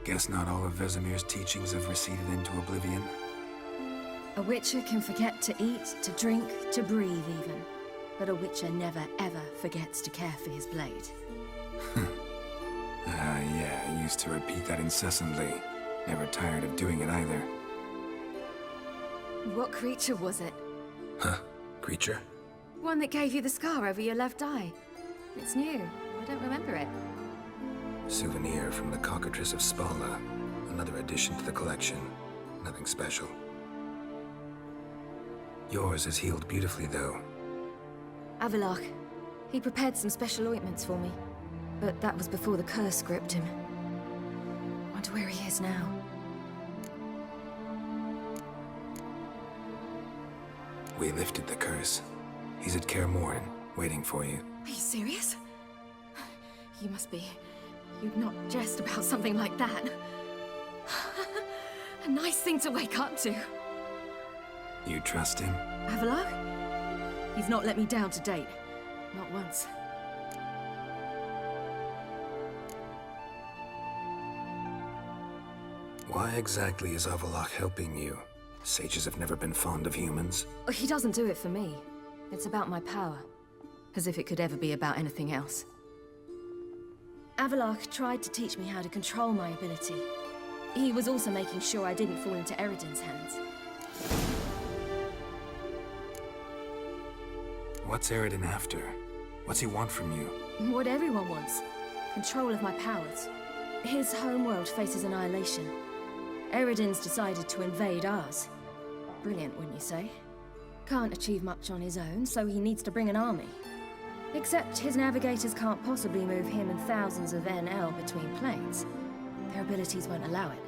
Guess not all of Vesemir's teachings have receded into oblivion. A Witcher can forget to eat, to drink, to breathe even. But a Witcher never ever forgets to care for his blade. Yeah, I used to repeat that incessantly. Never tired of doing it either. What creature was it? Huh? Creature? One that gave you the scar over your left eye. It's new. I don't remember it. Souvenir from the Cockatrice of Spala. Another addition to the collection. Nothing special. Yours is healed beautifully, though. Avallac'h. He prepared some special ointments for me. But that was before the curse gripped him. Wonder where he is now. We lifted the curse. He's at Kaer Morhen, waiting for you. Are you serious? You must be... You'd not jest about something like that. A nice thing to wake up to. You trust him? Avallac'h? He's not let me down to date. Not once. Why exactly is Avallac'h helping you? Sages have never been fond of humans. He doesn't do it for me. It's about my power. As if it could ever be about anything else. Avallac'h tried to teach me how to control my ability. He was also making sure I didn't fall into Eredin's hands. What's Eredin after? What's he want from you? What everyone wants. Control of my powers. His homeworld faces annihilation. Eredin's decided to invade ours. Brilliant, wouldn't you say? Can't achieve much on his own, so he needs to bring an army. Except his navigators can't possibly move him and thousands of NL between planes. Their abilities won't allow it.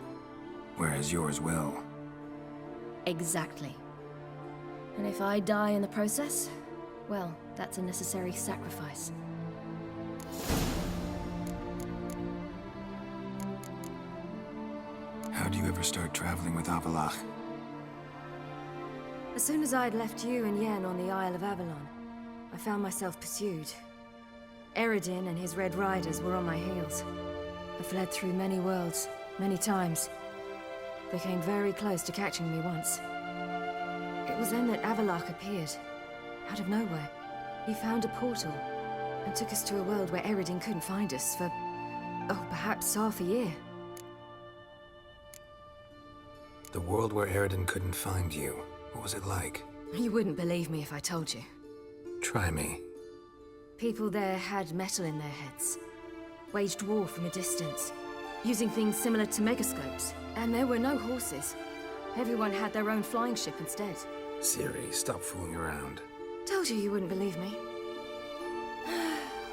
Whereas yours will. Exactly. And if I die in the process, well, that's a necessary sacrifice. How'd you ever start traveling with Avallac'h? As soon as I'd left you and Yen on the Isle of Avalon, I found myself pursued. Eredin and his Red Riders were on my heels. I fled through many worlds, many times. They came very close to catching me once. It was then that Avallac'h appeared, out of nowhere. He found a portal, and took us to a world where Eredin couldn't find us for, oh, perhaps half a year. The world where Eredin couldn't find you. What was it like? You wouldn't believe me if I told you. Try me. People there had metal in their heads. Waged war from a distance, using things similar to megascopes. And there were no horses. Everyone had their own flying ship instead. Ciri, stop fooling around. Told you wouldn't believe me.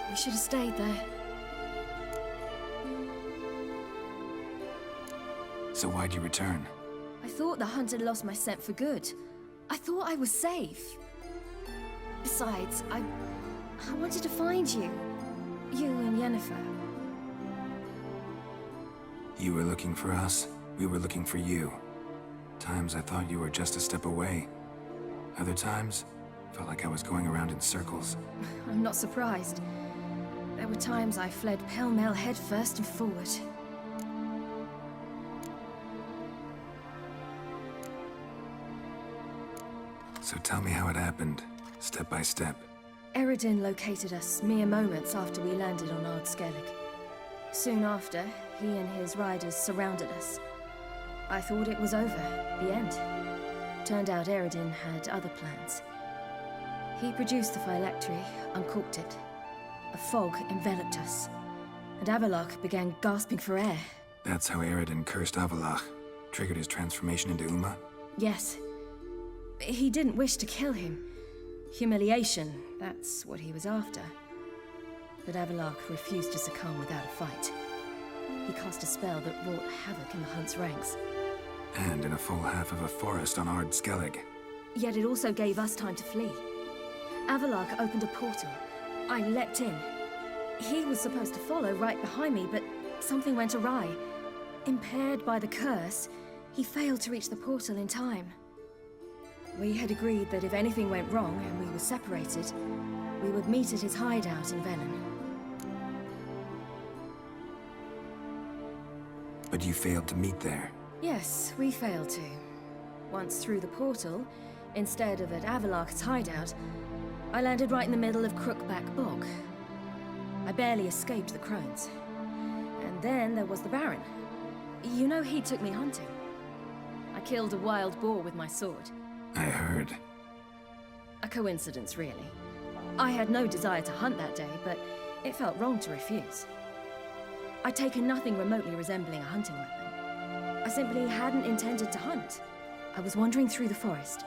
We should have stayed there. So why'd you return? I thought the hunt had lost my scent for good. I thought I was safe. Besides, I wanted to find you. You and Yennefer. You were looking for us, we were looking for you. Times I thought you were just a step away. Other times, felt like I was going around in circles. I'm not surprised. There were times I fled pell-mell headfirst and forward. So tell me how it happened, step by step. Eredin located us mere moments after we landed on Ard Skellig. Soon after, he and his riders surrounded us. I thought it was over, the end. Turned out Eredin had other plans. He produced the phylactery, uncorked it. A fog enveloped us, and Avallac'h began gasping for air. That's how Eredin cursed Avallac'h, triggered his transformation into Uma? Yes. He didn't wish to kill him. Humiliation, that's what he was after. But Avallac'h refused to succumb without a fight. He cast a spell that wrought havoc in the Hunt's ranks. And in a full half of a forest on Ard Skellig. Yet it also gave us time to flee. Avallac'h opened a portal. I leapt in. He was supposed to follow right behind me, but something went awry. Impaired by the curse, he failed to reach the portal in time. We had agreed that if anything went wrong and we were separated, we would meet at his hideout in Velen. But you failed to meet there. Yes, we failed to. Once through the portal, instead of at Avalok's hideout, I landed right in the middle of Crookback Bog. I barely escaped the crones. And then there was the Baron. You know, he took me hunting. I killed a wild boar with my sword. I heard. A coincidence, really. I had no desire to hunt that day, but it felt wrong to refuse. I'd taken nothing remotely resembling a hunting weapon. I simply hadn't intended to hunt. I was wandering through the forest,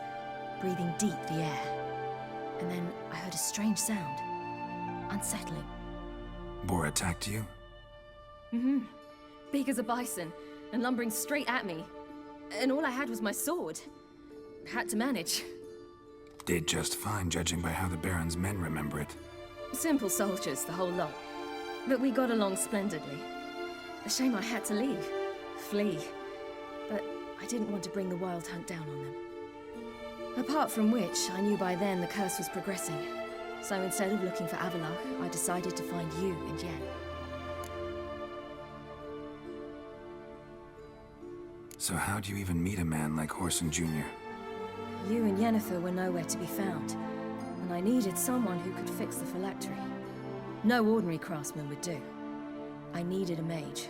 breathing deep the air. And then I heard a strange sound. Unsettling. Boar attacked you? Mm-hmm. Big as a bison, and lumbering straight at me. And all I had was my sword. Had to manage. Did just fine, judging by how the Baron's men remember it. Simple soldiers, the whole lot. But we got along splendidly. A shame I had to leave. Flee. But I didn't want to bring the Wild Hunt down on them. Apart from which, I knew by then the curse was progressing. So instead of looking for Avalok, I decided to find you and Yen. So how'd you even meet a man like Whoreson Jr.? You and Yennefer were nowhere to be found, and I needed someone who could fix the phylactery. No ordinary craftsman would do. I needed a mage,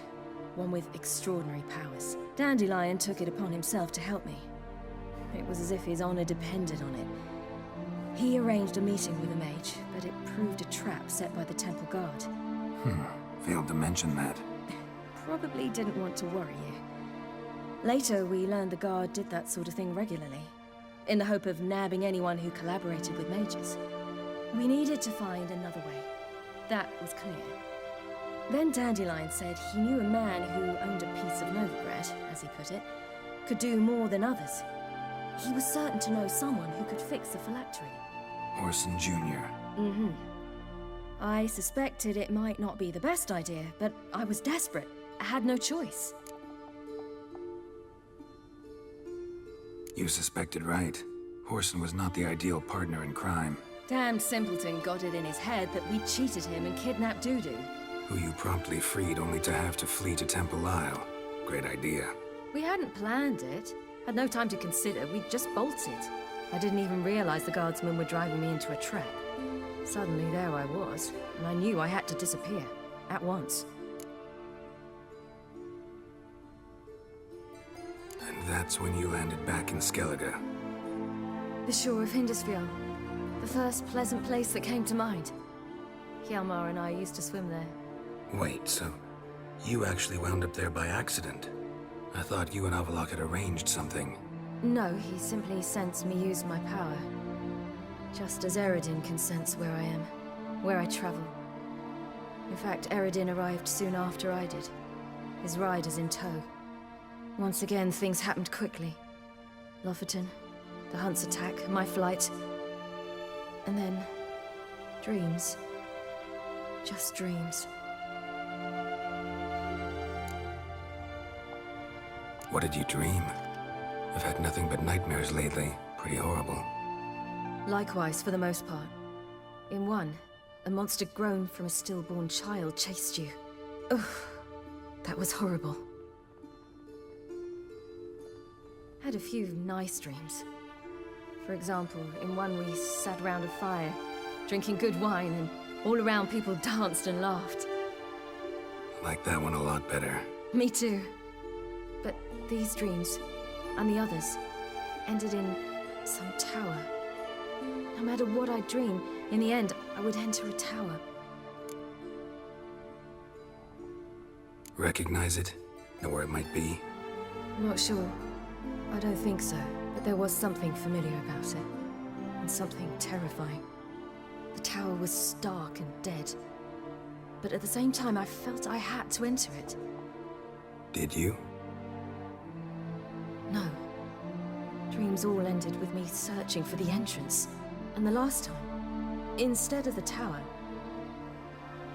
one with extraordinary powers. Dandelion took it upon himself to help me. It was as if his honor depended on it. He arranged a meeting with the mage, but it proved a trap set by the temple guard. Failed to mention that. Probably didn't want to worry you. Later, we learned the guard did that sort of thing regularly, in the hope of nabbing anyone who collaborated with mages. We needed to find another way. That was clear. Then Dandelion said he knew a man who owned a piece of Novigrad, as he put it, could do more than others. He was certain to know someone who could fix the phylactery. Whoreson Jr. Mm-hmm. I suspected it might not be the best idea, but I was desperate. I had no choice. You suspected right. Whoreson was not the ideal partner in crime. Damned simpleton got it in his head that we cheated him and kidnapped Dudu. Who you promptly freed only to have to flee to Temple Isle. Great idea. We hadn't planned it. Had no time to consider. We just bolted. I didn't even realize the guardsmen were driving me into a trap. Suddenly there I was, and I knew I had to disappear. At once. And that's when you landed back in Skellige. The shore of Hindisfjord. The first pleasant place that came to mind. Hjalmar and I used to swim there. Wait, so you actually wound up there by accident? I thought you and Avalok had arranged something. No, he simply sensed me use my power. Just as Eredin can sense where I am, where I travel. In fact, Eredin arrived soon after I did. His riders in tow. Once again, things happened quickly. Lofoten, the Hunt's attack, my flight. And then, dreams. Just dreams. What did you dream? I've had nothing but nightmares lately. Pretty horrible. Likewise, for the most part. In one, a monster grown from a stillborn child chased you. Ugh, that was horrible. Had a few nice dreams. For example, in one we sat round a fire, drinking good wine, and all around people danced and laughed. I like that one a lot better. Me too. But these dreams, and the others, ended in some tower. No matter what I dream, in the end, I would enter a tower. Recognize it? Know where it might be? Not sure. I don't think so, but there was something familiar about it. And something terrifying. The tower was stark and dead. But at the same time, I felt I had to enter it. Did you? No. Dreams all ended with me searching for the entrance. And the last time, instead of the tower,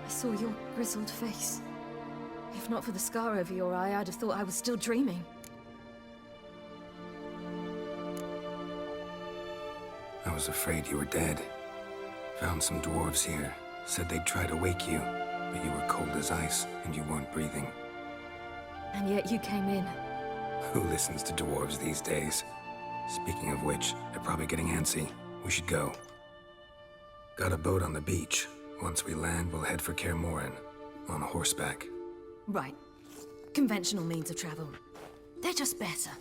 I saw your grizzled face. If not for the scar over your eye, I'd have thought I was still dreaming. I was afraid you were dead. Found some dwarves here. Said they'd try to wake you, but you were cold as ice and you weren't breathing. And yet you came in. Who listens to dwarves these days? Speaking of which, they're probably getting antsy. We should go. Got a boat on the beach. Once we land, we'll head for Kaer Morhen. On horseback. Right. Conventional means of travel. They're just better.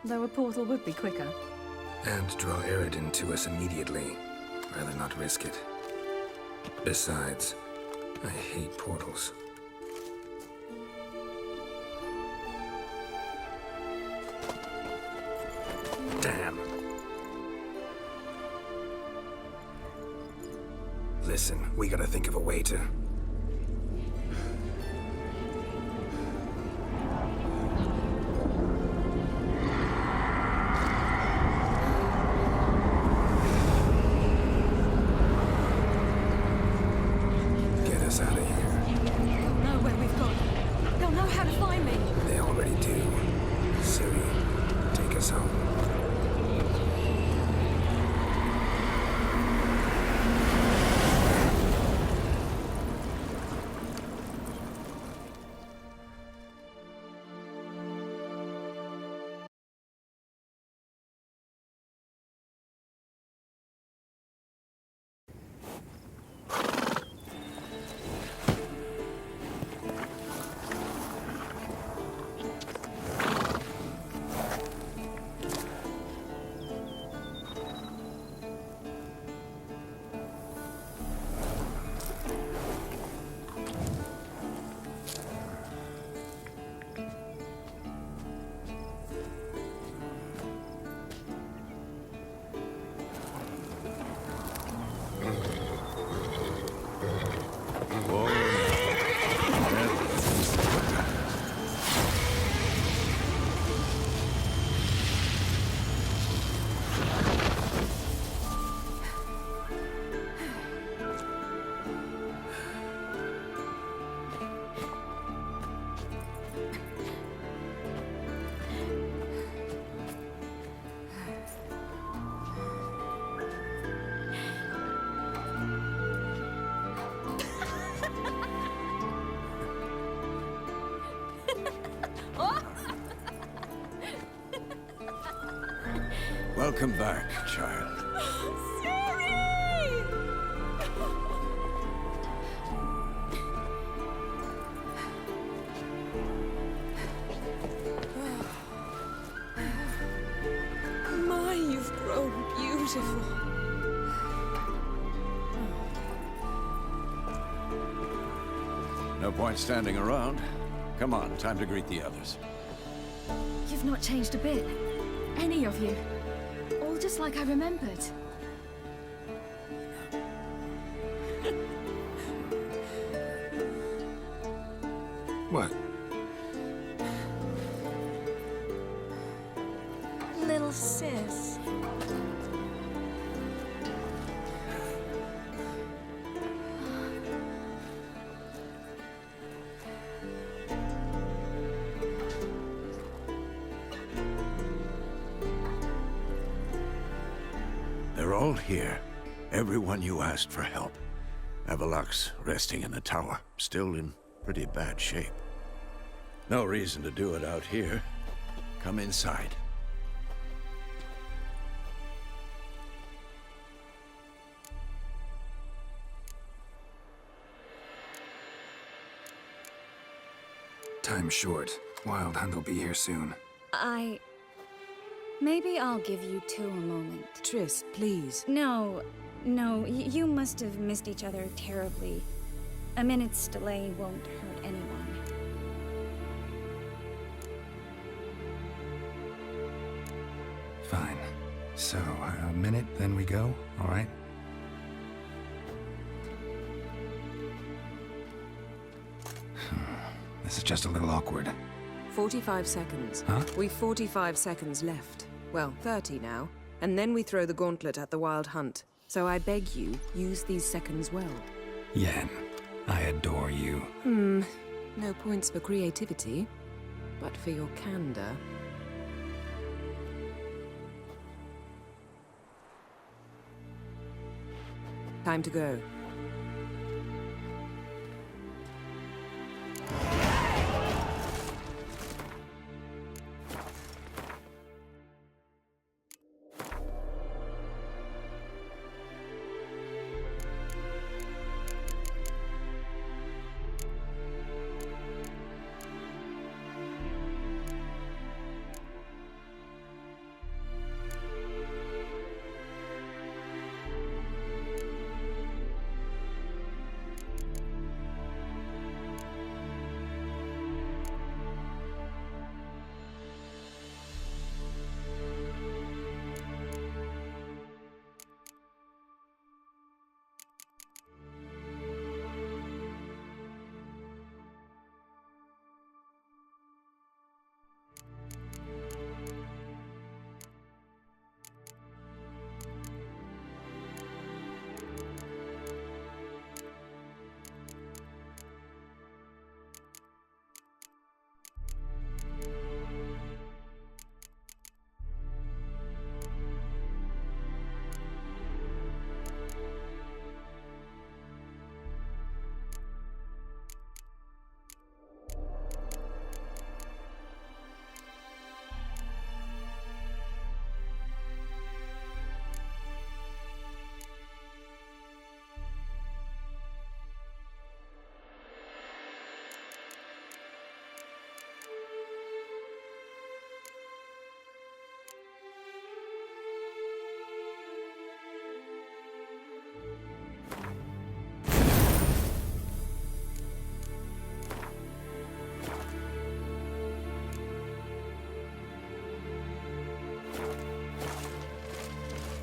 Though a portal would be quicker. And draw Eredin to us immediately. Rather not risk it. Besides, I hate portals. Damn. Listen, we gotta think of a way to... get us out of here. They'll know where we've gone. They'll know how to find me. They already do. Ciri, take us home. Welcome back, child. My, you've grown beautiful. No point standing around. Come on, time to greet the others. You've not changed a bit. Any of you. All just like I remembered. What? Little sis. They're all here. Everyone you asked for help. Avallac'h's resting in the tower, still in pretty bad shape. No reason to do it out here. Come inside. Time's short. Wild Hunt will be here soon. Maybe I'll give you two a moment. Triss, please. No, you must have missed each other terribly. A minute's delay won't hurt anyone. Fine. So, a minute, then we go, all right? This is just a little awkward. 45 seconds. Huh? We've 45 seconds left. Well, 30 now. And then we throw the gauntlet at the Wild Hunt. So I beg you, use these seconds well. Yen, I adore you. No points for creativity, but for your candor. Time to go.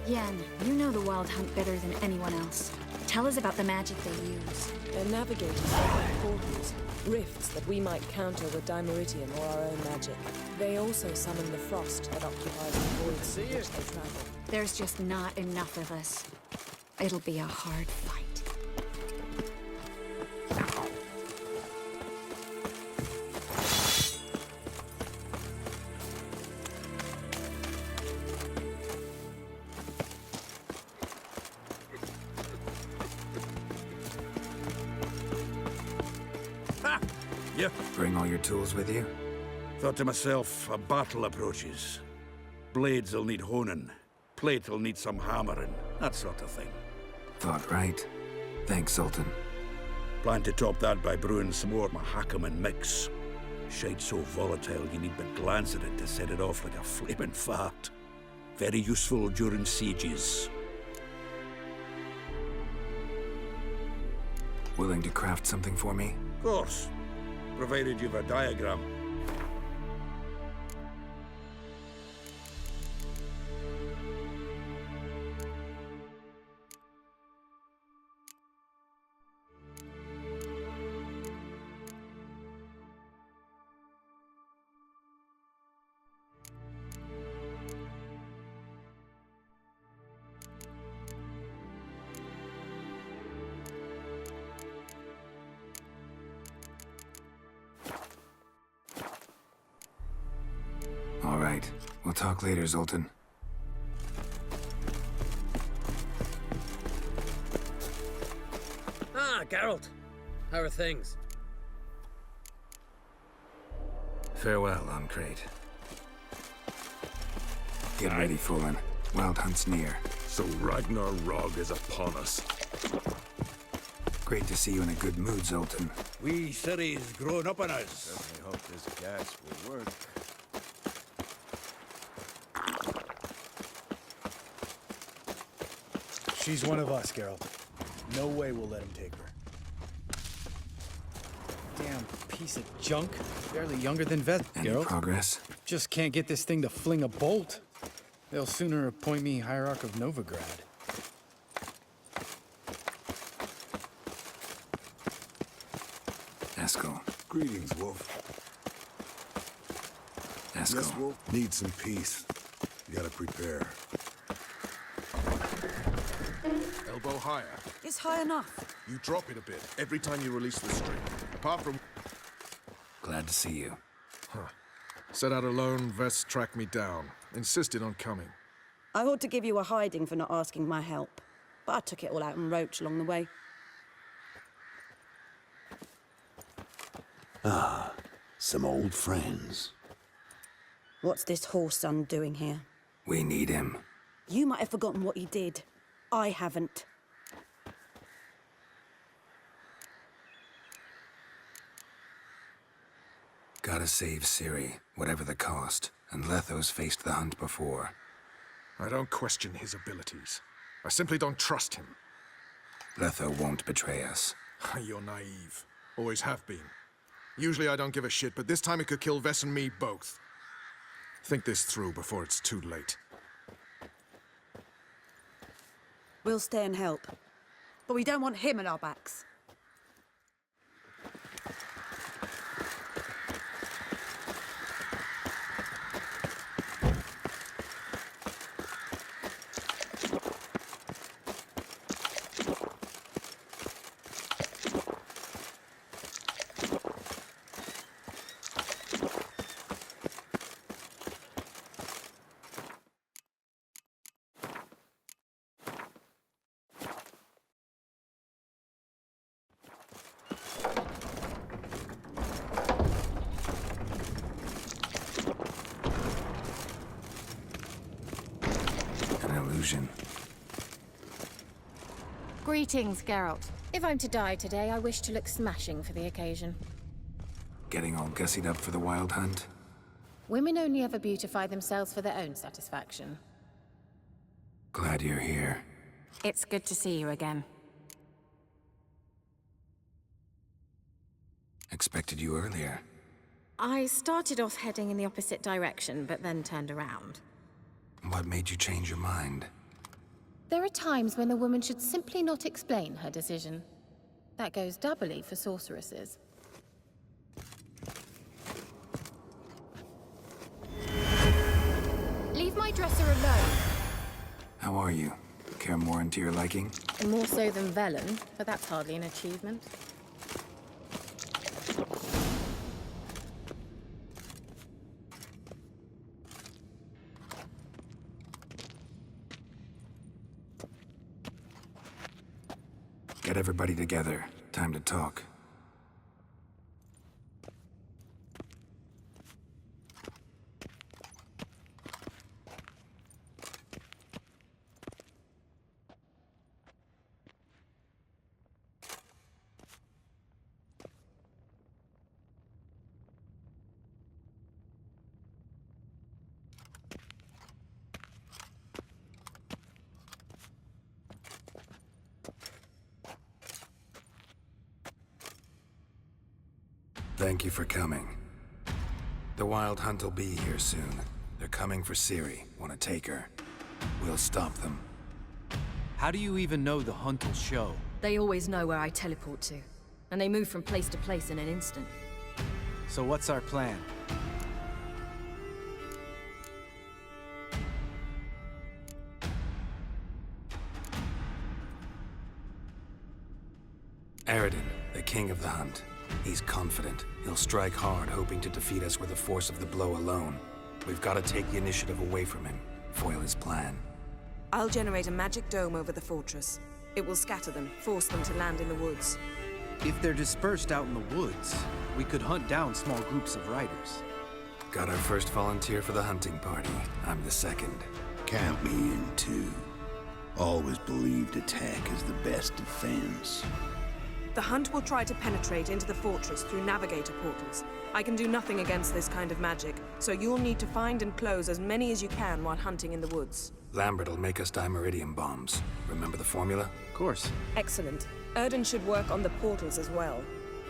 Yen, you know the Wild Hunt better than anyone else. Tell us about the magic they use. They're navigators of portals, rifts that we might counter with Dimeritium or our own magic. They also summon the frost that occupies the voids in which they travel. There's just not enough of us. It'll be a hard fight. Yep. Bring all your tools with you? Thought to myself, a battle approaches. Blades'll need honing. Plate'll need some hammering. That sort of thing. Thought right. Thanks, Sultan. Plan to top that by brewing some more Mahakaman mix. Shite so volatile you need but glance at it to set it off like a flaming fart. Very useful during sieges. Willing to craft something for me? Of course. Provided you've a diagram. All right. We'll talk later, Zoltan. Ah, Geralt. How are things? Farewell, Ancrate. Get ready, Fullen. Wild Hunt's near. So Ragnar Rog is upon us. Great to see you in a good mood, Zoltan. We Ciri's grown up on us. I hope this gas will work. She's one of us, Geralt. No way we'll let him take her. Damn piece of junk. Barely younger than Veth, Any Geralt. progress? Just can't get this thing to fling a bolt. They'll sooner appoint me Hierarch of Novigrad. Eskel. Greetings, Wolf. Eskel. Yes, Wolf? Need some peace. You gotta prepare. Elbow higher. It's high enough. You drop it a bit every time you release the string. Apart from... Glad to see you. Set out alone, Vest tracked me down. Insisted on coming. I ought to give you a hiding for not asking my help, but I took it all out in Roach along the way. Ah, some old friends. What's this horse son doing here? We need him. You might have forgotten what he did. I haven't. Gotta save Ciri, whatever the cost. And Letho's faced the hunt before. I don't question his abilities. I simply don't trust him. Letho won't betray us. You're naive. Always have been. Usually I don't give a shit, but this time it could kill Vess and me both. Think this through before it's too late. We'll stay and help. But we don't want him at our backs. An illusion. Greetings, Geralt. If I'm to die today, I wish to look smashing for the occasion. Getting all gussied up for the Wild Hunt? Women only ever beautify themselves for their own satisfaction. Glad you're here. It's good to see you again. Expected you earlier. I started off heading in the opposite direction, but then turned around. What made you change your mind? There are times when a woman should simply not explain her decision. That goes doubly for sorceresses. Leave my dresser alone. How are you? Kaer Morhen to your liking? More so than Velen, but that's hardly an achievement. Get everybody together. Time to talk. Thank you for coming. The Wild Hunt will be here soon. They're coming for Ciri. Want to take her? We'll stop them. How do you even know the Hunt will show? They always know where I teleport to. And they move from place to place in an instant. So what's our plan? Eredin, the king of the Hunt. He's confident. He'll strike hard, hoping to defeat us with the force of the blow alone. We've got to take the initiative away from him, foil his plan. I'll generate a magic dome over the fortress. It will scatter them, force them to land in the woods. If they're dispersed out in the woods, we could hunt down small groups of riders. Got our first volunteer for the hunting party. I'm the second. Count me in too. Always believed attack is the best defense. The Hunt will try to penetrate into the fortress through navigator portals. I can do nothing against this kind of magic, so you'll need to find and close as many as you can while hunting in the woods. Lambert'll make us dimeridium bombs. Remember the formula? Of course. Excellent. Erden should work on the portals as well.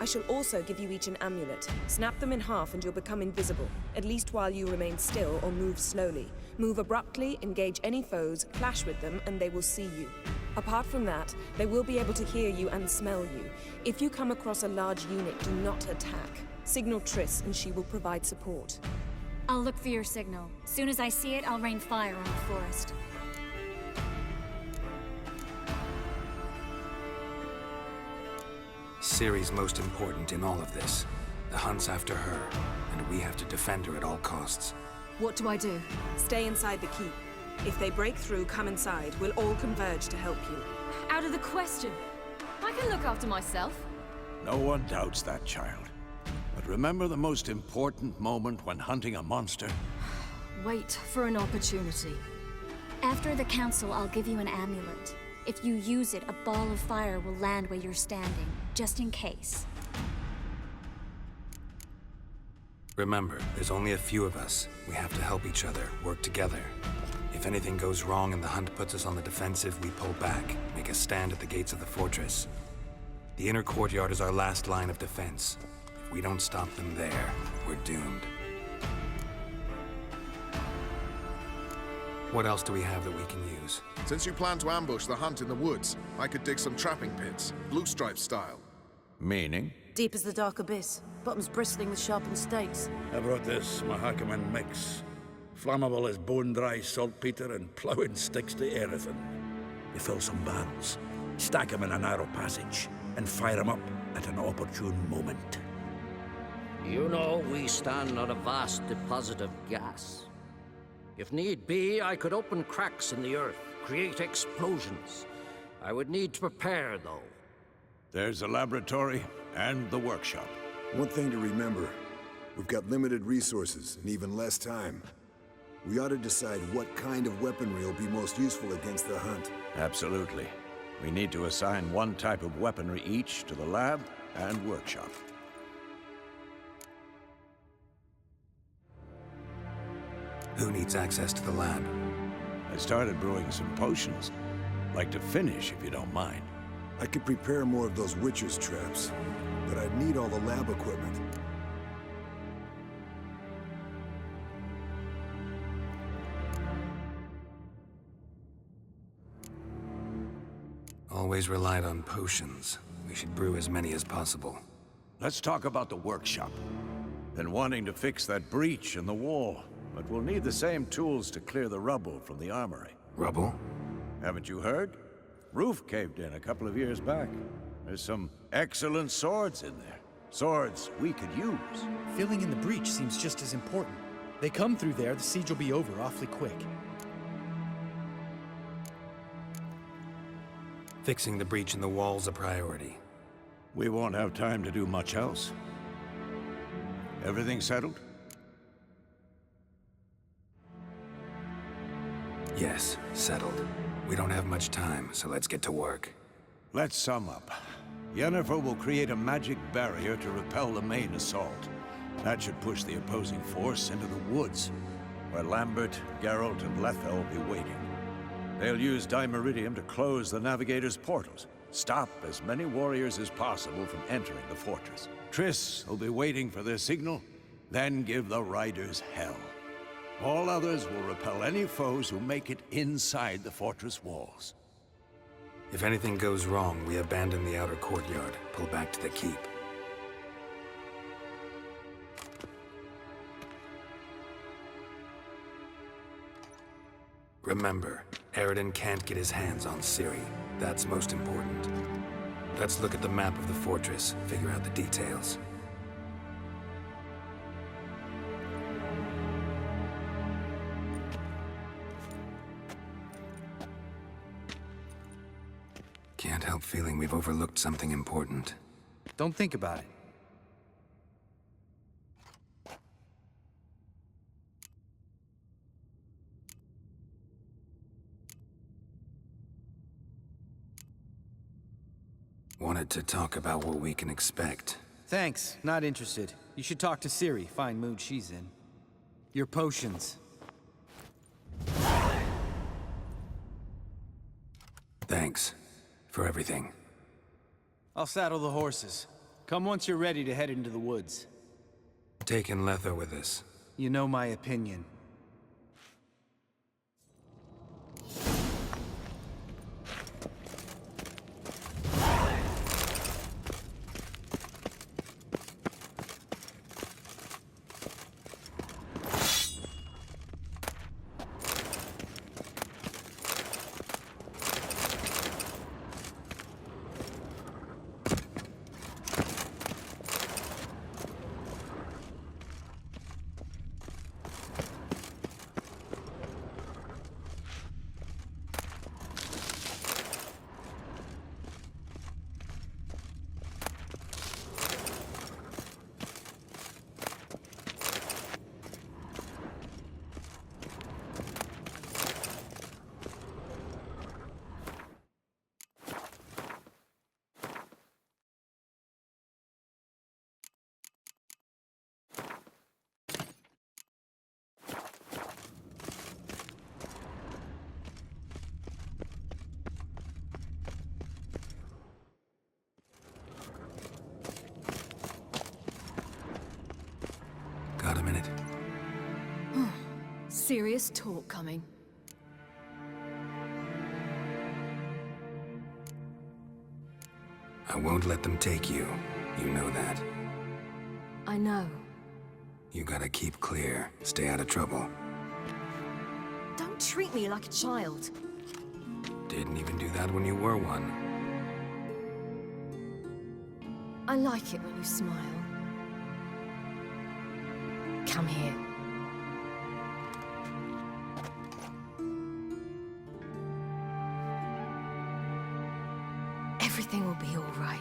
I shall also give you each an amulet. Snap them in half and you'll become invisible, at least while you remain still or move slowly. Move abruptly, engage any foes, clash with them, and they will see you. Apart from that, they will be able to hear you and smell you. If you come across a large unit, do not attack. Signal Triss and she will provide support. I'll look for your signal. Soon as I see it, I'll rain fire on the forest. Ciri's most important in all of this. The Hunt's after her, and we have to defend her at all costs. What do I do? Stay inside the keep. If they break through, come inside. We'll all converge to help you. Out of the question. I can look after myself. No one doubts that, child. But remember the most important moment when hunting a monster? Wait for an opportunity. After the council, I'll give you an amulet. If you use it, a ball of fire will land where you're standing, just in case. Remember, there's only a few of us. We have to help each other, work together. If anything goes wrong and the Hunt puts us on the defensive, we pull back, make a stand at the gates of the fortress. The inner courtyard is our last line of defense. If we don't stop them there, we're doomed. What else do we have that we can use? Since you plan to ambush the Hunt in the woods, I could dig some trapping pits, blue stripe style. Meaning? Deep as the dark abyss, bottoms bristling with sharpened stakes. I brought this Mahakaman mix. Flammable as bone-dry saltpeter and ploughing sticks to anything. You fill some barrels, stack them in a narrow passage, and fire them up at an opportune moment. You know, we stand on a vast deposit of gas. If need be, I could open cracks in the earth, create explosions. I would need to prepare, though. There's the laboratory and the workshop. One thing to remember, we've got limited resources and even less time. We ought to decide what kind of weaponry will be most useful against the Hunt. Absolutely. We need to assign one type of weaponry each to the lab and workshop. Who needs access to the lab? I started brewing some potions. Like to finish, if you don't mind. I could prepare more of those Witcher's traps, but I'd need all the lab equipment. always relied on potions. We should brew as many as possible. Let's talk about the workshop. Been wanting to fix that breach in the wall, but we'll need the same tools to clear the rubble from the armory. Rubble? Haven't you heard? Roof caved in a couple of years back. There's some excellent swords in there. Swords we could use. Filling in the breach seems just as important. They come through there, the siege will be over awfully quick. Fixing the breach in the wall's a priority. We won't have time to do much else. Everything settled? Yes, settled. We don't have much time, so let's get to work. Let's sum up. Yennefer will create a magic barrier to repel the main assault. That should push the opposing force into the woods, where Lambert, Geralt, and Letha will be waiting. They'll use Dimeridium to close the Navigator's portals, stop as many warriors as possible from entering the fortress. Triss will be waiting for their signal, then give the riders hell. All others will repel any foes who make it inside the fortress walls. If anything goes wrong, we abandon the outer courtyard, pull back to the keep. Remember, Eredin can't get his hands on Ciri. That's most important. Let's look at the map of the fortress, figure out the details. Can't help feeling we've overlooked something important. Don't think about it. Wanted to talk about what we can expect. Thanks, not interested. You should talk to Ciri, fine mood she's in. Your potions. Thanks for everything. I'll saddle the horses. Come once you're ready to head into the woods. Taking Letha with us. You know my opinion. Got a minute? Serious talk coming. I won't let them take you. You know that. I know. You gotta keep clear. Stay out of trouble. Don't treat me like a child. Didn't even do that when you were one. I like it when you smile. Come here. Everything will be all right.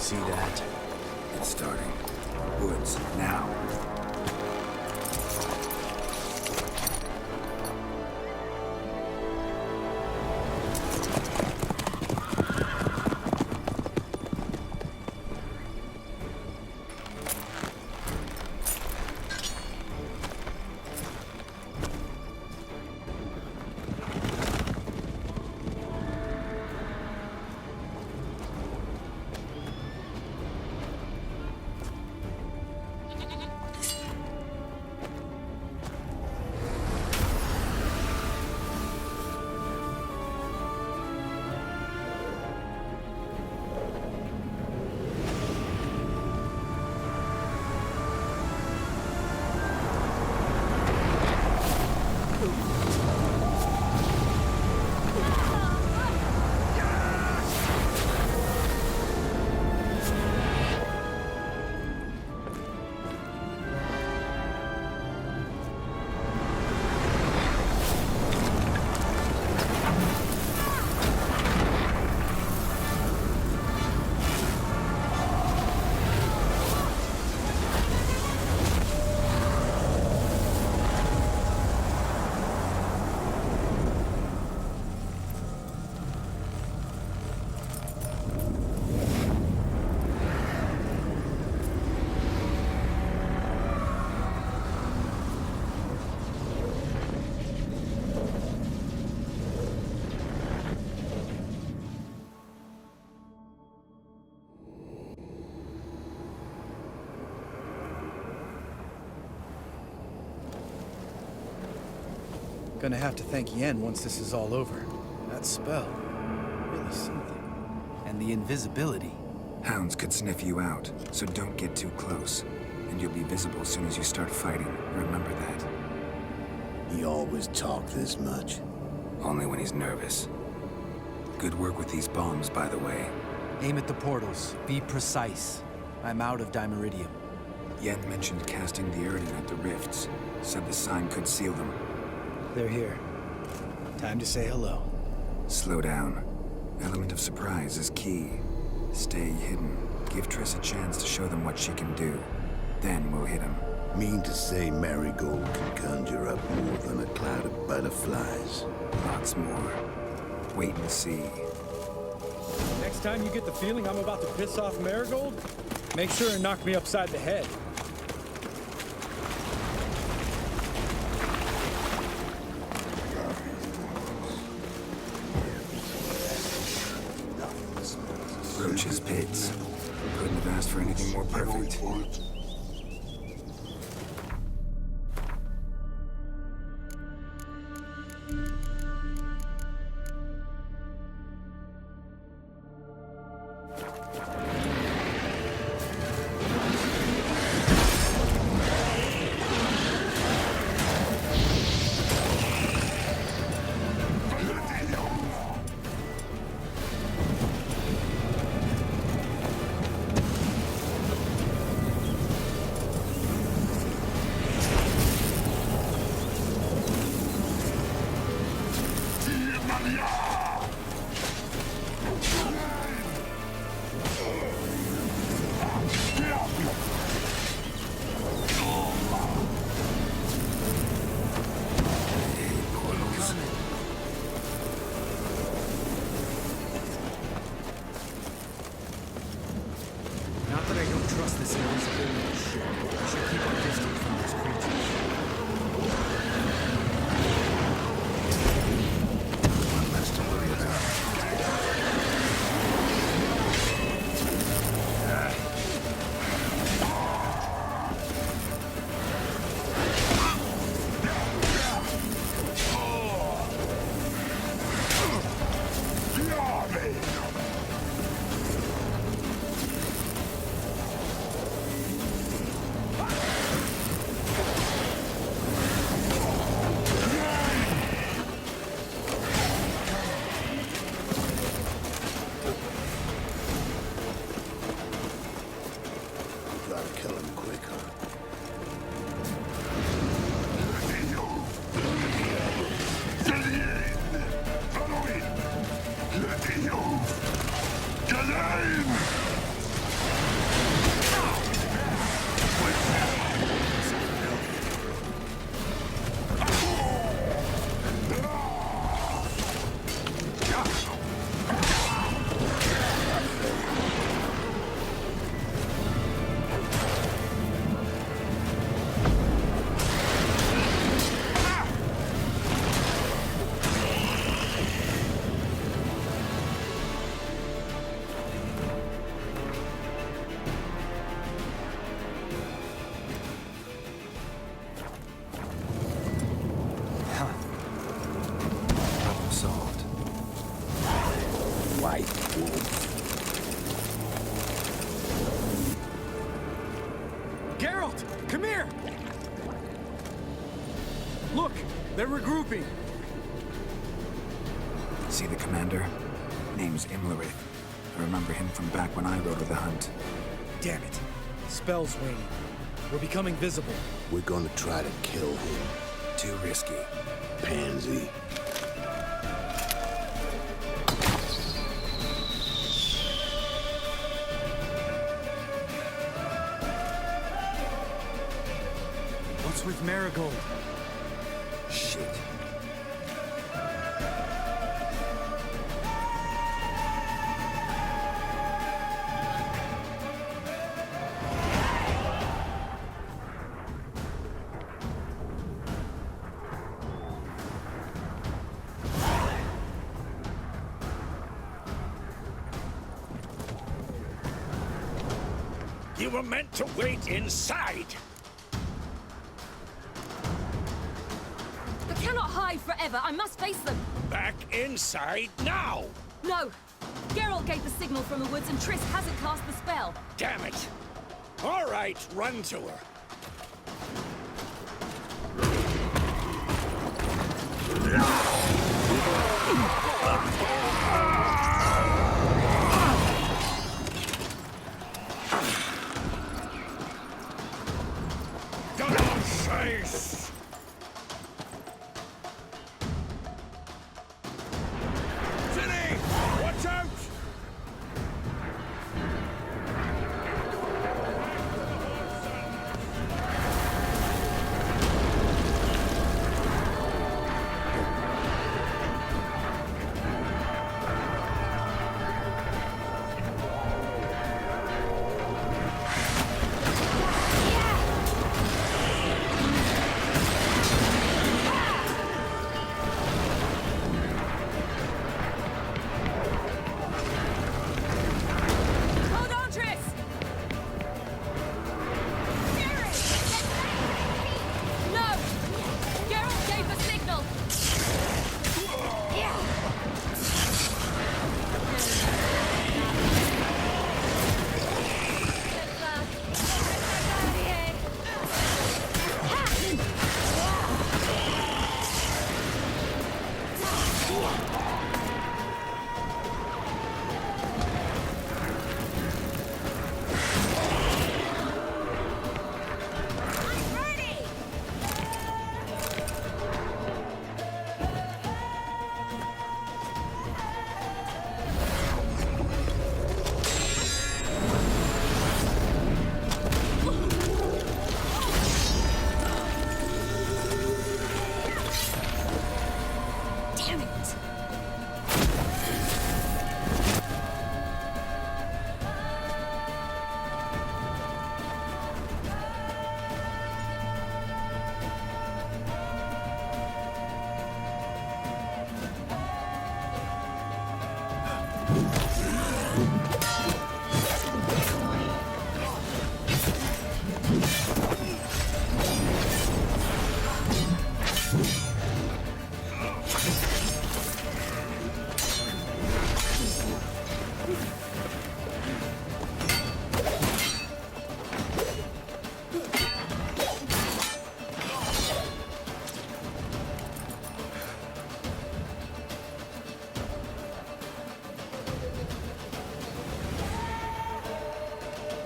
see that. It's starting. Woods, now. Gonna have to thank Yen once this is all over. That spell, really something. And the invisibility. Hounds could sniff you out, so don't get too close. And you'll be visible as soon as you start fighting. Remember that. He always talked this much. Only when he's nervous. Good work with these bombs, by the way. Aim at the portals. Be precise. I'm out of Dimeridium. Yen mentioned casting the Erdin at the rifts. Said the sign could seal them. They're here. Time to say hello. Slow down. Element of surprise is key. Stay hidden. Give Triss a chance to show them what she can do. Then we'll hit him. Mean to say Marigold can conjure up more than a cloud of butterflies? Lots more. Wait and see. Next time you get the feeling I'm about to piss off Marigold, make sure and knock me upside the head. Roach's pits. Couldn't have asked for anything more perfect. Geralt! Come here! Look! They're regrouping! See the commander? Name's Imlerith. I remember him from back when I rode with the hunt. Damn it. Spell's waning. We're becoming visible. We're gonna try to kill him. Too risky. Pansy. What's with Marigold? Shit. You were meant to wait inside! I cannot hide forever. I must face them. Back inside now! No. Geralt gave the signal from the woods and Triss hasn't cast the spell. Damn it! All right, run to her. Double chase! City! Watch out! Hold on, Triss! No! Geralt gave the signal! Damn it!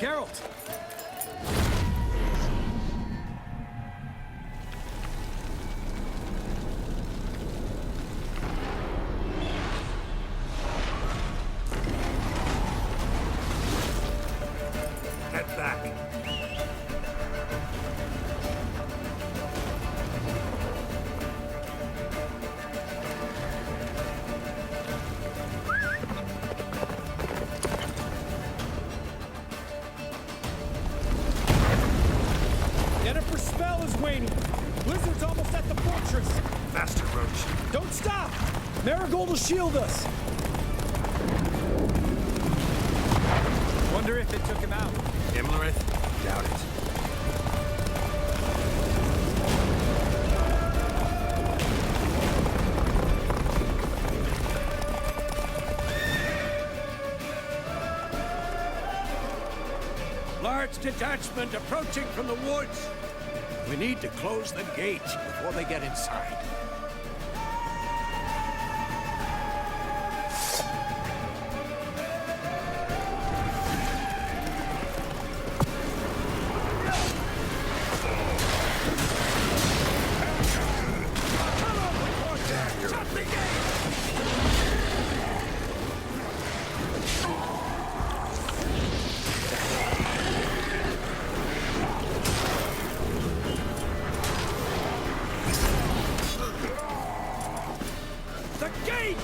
Geralt! Head back. Yennefer's spell is waning. Blizzard's almost at the fortress. Faster, Roach. Don't stop! Marigold will shield us. Wonder if it took him out. Imlerith? Doubt it. Large detachment approaching from the woods. We need to close the gate before they get inside.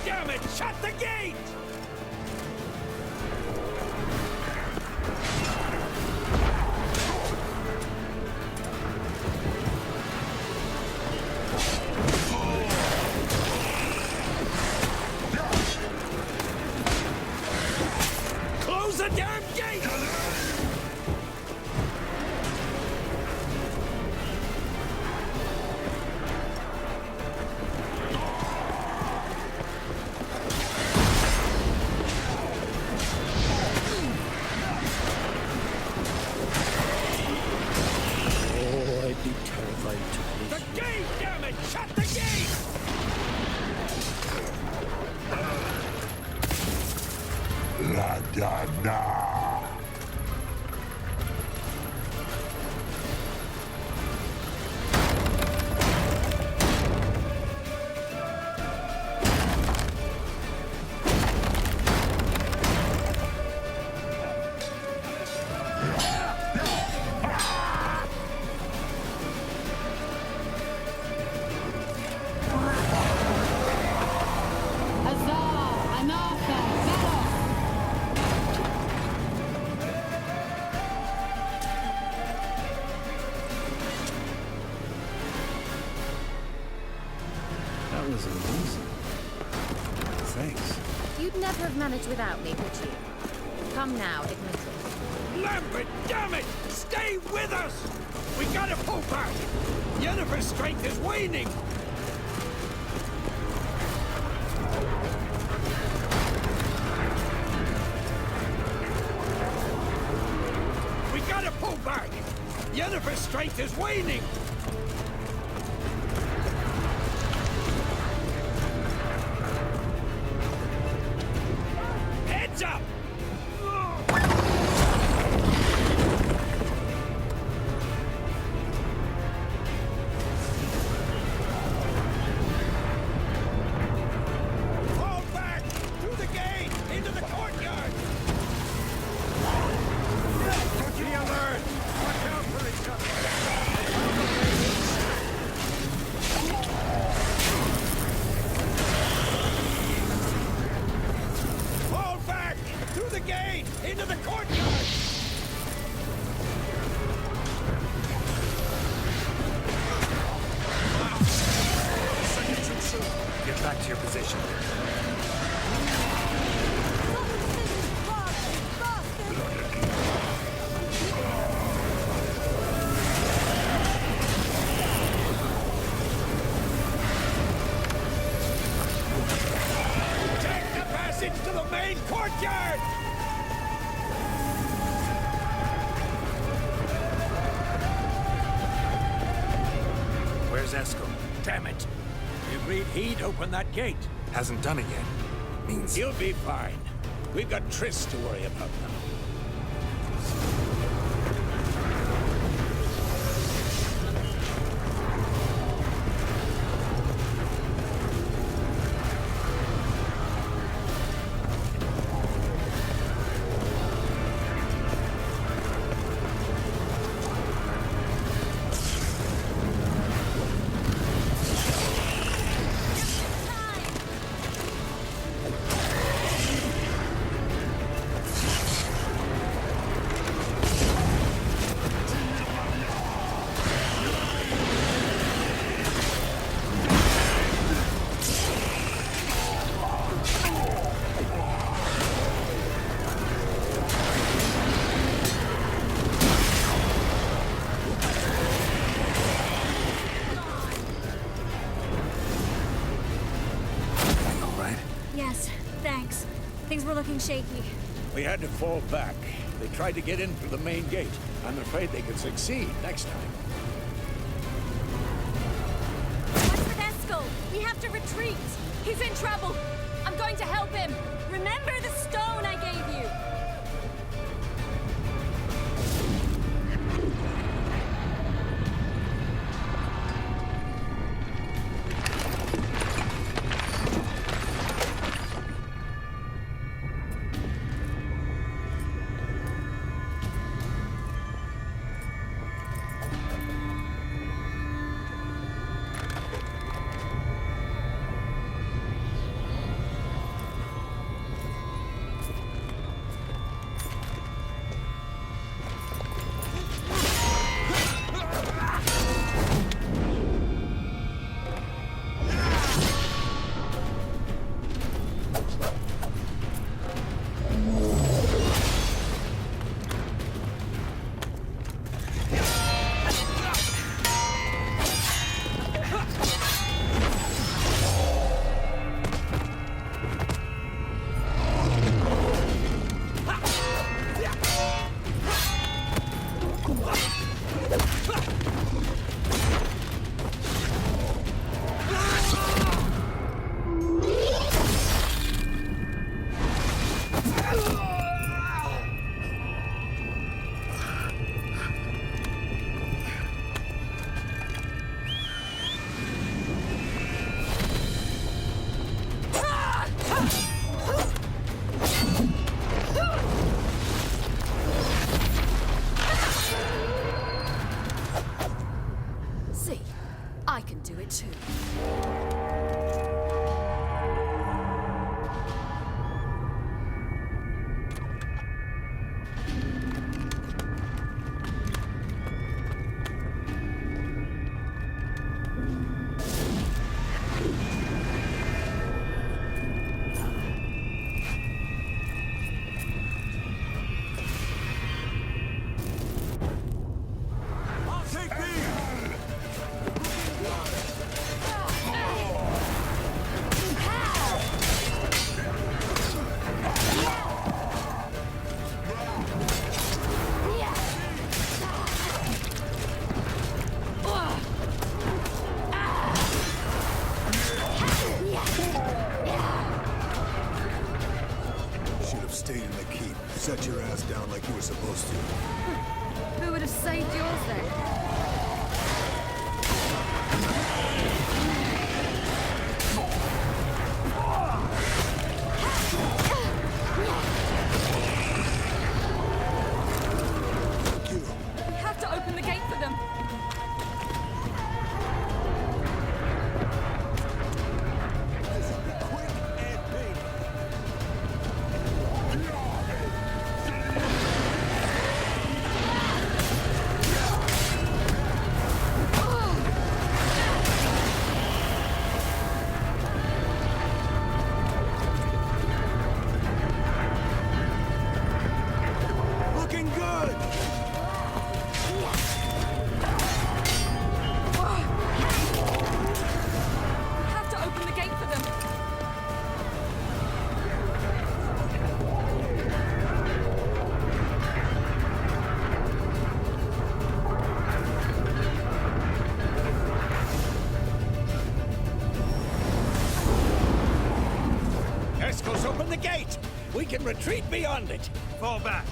Damn it! Shut the gate! Close the damn gate! The gate, damn it! Shut the gate! La Dana! That was amazing. Thanks. You'd never have managed without me, would you? Come now, admit it. Lambert, damn it! Stay with us! We gotta pull back! Yennefer's strength is waning! We gotta pull back! Yennefer's strength is waning! Heads up! Fall back! Through the gate! Into the courtyard! Be alert! Watch out for each other! Fall back! Through the gate! Into the courtyard! Get back to your position. Take the passage to the main courtyard! Where's Eskel? Damn it! We agreed he'd open that gate. Hasn't done it yet. Means He'll be fine. We've got Triss to worry about now. Yes, thanks. Things were looking shaky. We had to fall back. They tried to get in through the main gate. I'm afraid they could succeed next time. What's with Eskel? We have to retreat. He's in trouble. I'm going to help him. Remember the stone I gave you. See, I can do it too. Should have stayed in the keep. Set your ass down like you were supposed to. Who would have saved yours then? We have to open the gate for them. Looking good! We have to open the gate for them. Eskel's open the gate! We can retreat beyond it! Fall back.